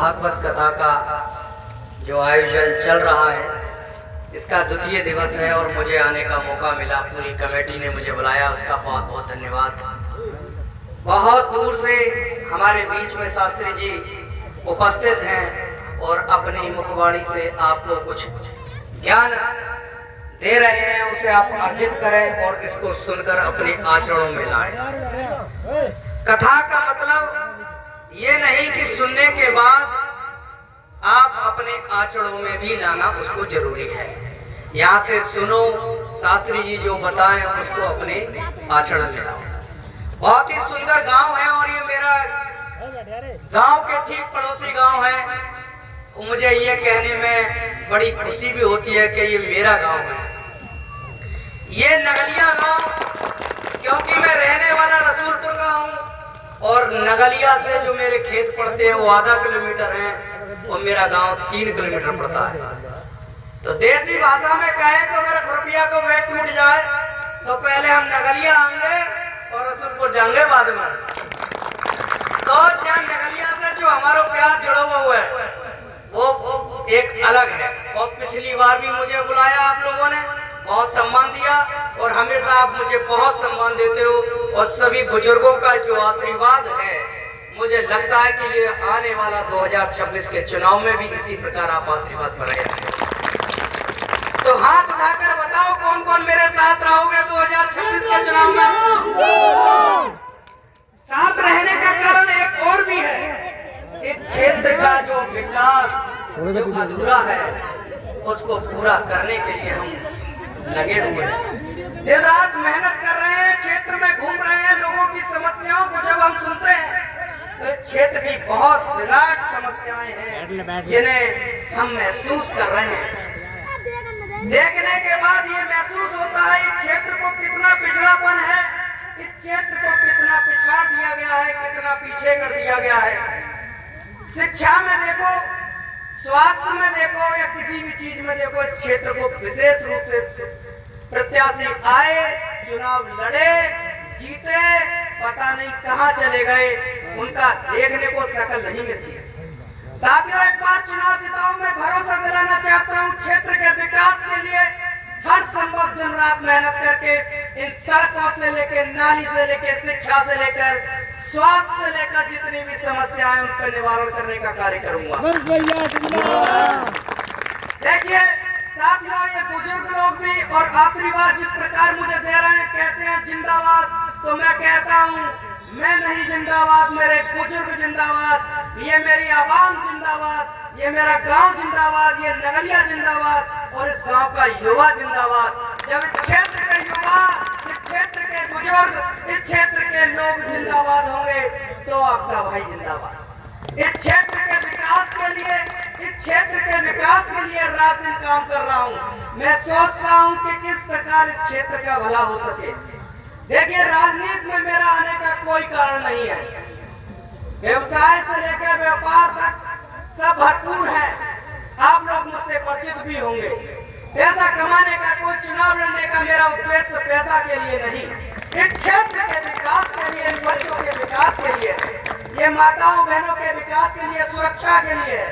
भागवत कथा का जो आयोजन चल रहा है, इसका द्वितीय दिवस है और मुझे आने का मौका मिला। पूरी कमेटी ने मुझे बुलाया, उसका बहुत बहुत धन्यवाद। बहुत दूर से हमारे बीच में शास्त्री जी उपस्थित हैं और अपनी मुखवाणी से आपको कुछ ज्ञान दे रहे हैं, उसे आप अर्जित करें और इसको सुनकर अपने आचरणों में लाएं। कथा का मतलब ये नहीं कि सुनने के बाद आप अपने आचरणों में भी लाना उसको जरूरी है। यहाँ से सुनो, शास्त्री जी जो बताएं उसको अपने आचरण में लाओ। बहुत ही सुंदर गांव है और ये मेरा गांव के ठीक पड़ोसी गांव है। तो मुझे ये कहने में बड़ी खुशी भी होती है कि ये मेरा गांव है। ये नगलिया गांव, क्योंकि मैं रहने वाला रसूलपुर का हूँ और नगलिया से जो मेरे खेत पड़ते हैं वो आधा किलोमीटर है और मेरा गांव 3 किलोमीटर पड़ता है। तो देसी भाषा में कहें तो अगर खुरपिया को वेट टूट जाए तो पहले हम नगलिया आएंगे और रसूलपुर जाएंगे बाद में। तो जहाँ नगलिया से जो हमारा प्यार जुड़ा हुआ है वो एक अलग है। और पिछली बार भी मुझे बुलाया आप लोगों ने, बहुत सम्मान दिया और हमेशा आप मुझे बहुत सम्मान देते हो। और सभी बुजुर्गों का जो आशीर्वाद है, मुझे लगता है कि ये आने वाला 2026 के चुनाव में भी इसी प्रकार आप आशीर्वाद बनाए रखें। तो हाथ उठाकर बताओ कौन कौन मेरे साथ रहोगे 2026 के चुनाव में। साथ रहने का कारण एक और भी है, इस क्षेत्र का जो विकास जो अधूरा है उसको पूरा करने के लिए हम लगे हुए हैं। दिन रात मेहनत कर रहे हैं, क्षेत्र में घूम रहे हैं। लोगों की समस्याओं को जब हम सुनते हैं तो इस क्षेत्र की बहुत विराट समस्याएं हैं जिन्हें हम महसूस कर रहे हैं। देखने के बाद ये महसूस होता है इस क्षेत्र को कितना पिछड़ापन है, इस क्षेत्र को कितना पिछाड़ दिया गया है, कितना पीछे कर दिया गया है। शिक्षा में देखो, स्वास्थ्य में देखो या किसी भी चीज में देखो, इस क्षेत्र को विशेष रूप से प्रत्याशी आए, चुनाव लड़े, जीते, पता नहीं कहां चले गए, उनका देखने को शक्ल नहीं मिलती है। साथियों, एक बार चुनाव जिताओ, मैं भरोसा दिलाना चाहता हूं क्षेत्र के विकास के लिए हर संभव दिन रात मेहनत करके इन सड़कों से लेकर, नाली से लेकर, शिक्षा से लेकर, स्वास्थ्य से लेकर जितनी भी समस्याएं उन पर निवारण करने का कार्य करूंगा। देखिए साथियों, ये बुजुर्ग लोग भी और आशीर्वाद जिस प्रकार मुझे दे रहे हैं, कहते हैं जिंदाबाद, तो मैं कहता हूँ मैं नहीं जिंदाबाद, मेरे बुजुर्ग जिंदाबाद, ये मेरी आवाम जिंदाबाद, ये मेरा गांव जिंदाबाद, ये नगलिया जिंदाबाद और इस गांव का युवा जिंदाबाद। जब इस क्षेत्र के युवा, इस क्षेत्र के बुजुर्ग, इस क्षेत्र के लोग जिंदाबाद होंगे तो आपका भाई जिंदाबाद। इस क्षेत्र के विकास के लिए, इस क्षेत्र के विकास के लिए रात दिन काम कर रहा हूँ। मैं सोचता हूँ कि किस प्रकार इस क्षेत्र का भला हो सके। देखिए, राजनीति में मेरा आने का कोई कारण नहीं है। व्यवसाय से लेकर व्यापार तक सब भरपूर है। आप लोग मुझसे परिचित भी होंगे। पैसा कमाने का, कोई चुनाव लड़ने का मेरा उद्देश्य पैसा के लिए नहीं, इस क्षेत्र के विकास के लिए, इन बच्चों के विकास के लिए, ये माताओं बहनों के विकास के लिए, सुरक्षा के लिए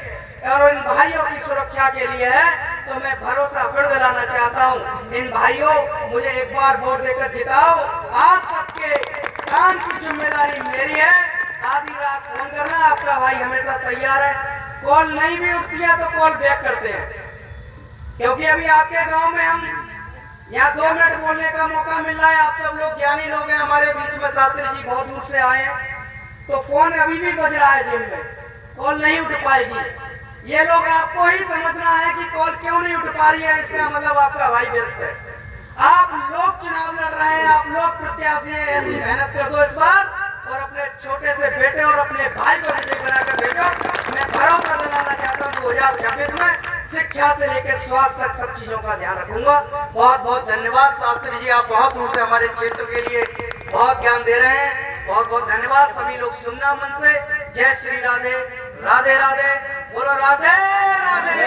और इन भाइयों की सुरक्षा के लिए है। तो मैं भरोसा फिर दिलाना चाहता हूँ, इन भाइयों मुझे एक बार वोट देकर जिताओ। आप सबके काम की जिम्मेदारी मेरी है। आधी रात फोन करना, आपका भाई हमेशा तैयार है। कॉल नहीं भी उठती है तो कॉल बैक करते हैं, क्योंकि अभी आपके गांव में हम यहाँ 2 मिनट बोलने का मौका मिल रहा है। आप सब लोग ज्ञानी लोग हैं, हमारे बीच में शास्त्री जी बहुत दूर से आए हैं, तो फोन अभी भी बज रहा है जेब में, कॉल नहीं उठ पाएगी। ये लोग आपको ही समझना है कि कॉल क्यों नहीं उठ पा रही है, इसका मतलब आपका भाई व्यस्त है। आप लोग चुनाव लड़ रहे हैं, आप लोग प्रत्याशी हैं, ऐसी मेहनत कर दो इस बार और अपने छोटे से बेटे और अपने भाई को विजय बनाकर भेजो। मैं भरोसा दिलाना चाहता हूँ 2026 में शिक्षा से लेकर स्वास्थ्य तक सब चीजों का ध्यान रखूंगा। बहुत बहुत धन्यवाद शास्त्री जी, आप बहुत दूर से हमारे क्षेत्र के लिए बहुत ज्ञान दे रहे हैं। बहुत बहुत धन्यवाद। सभी लोग सुनना मन से। जय श्री राधे, राधे राधे, बोलो राधे राधे।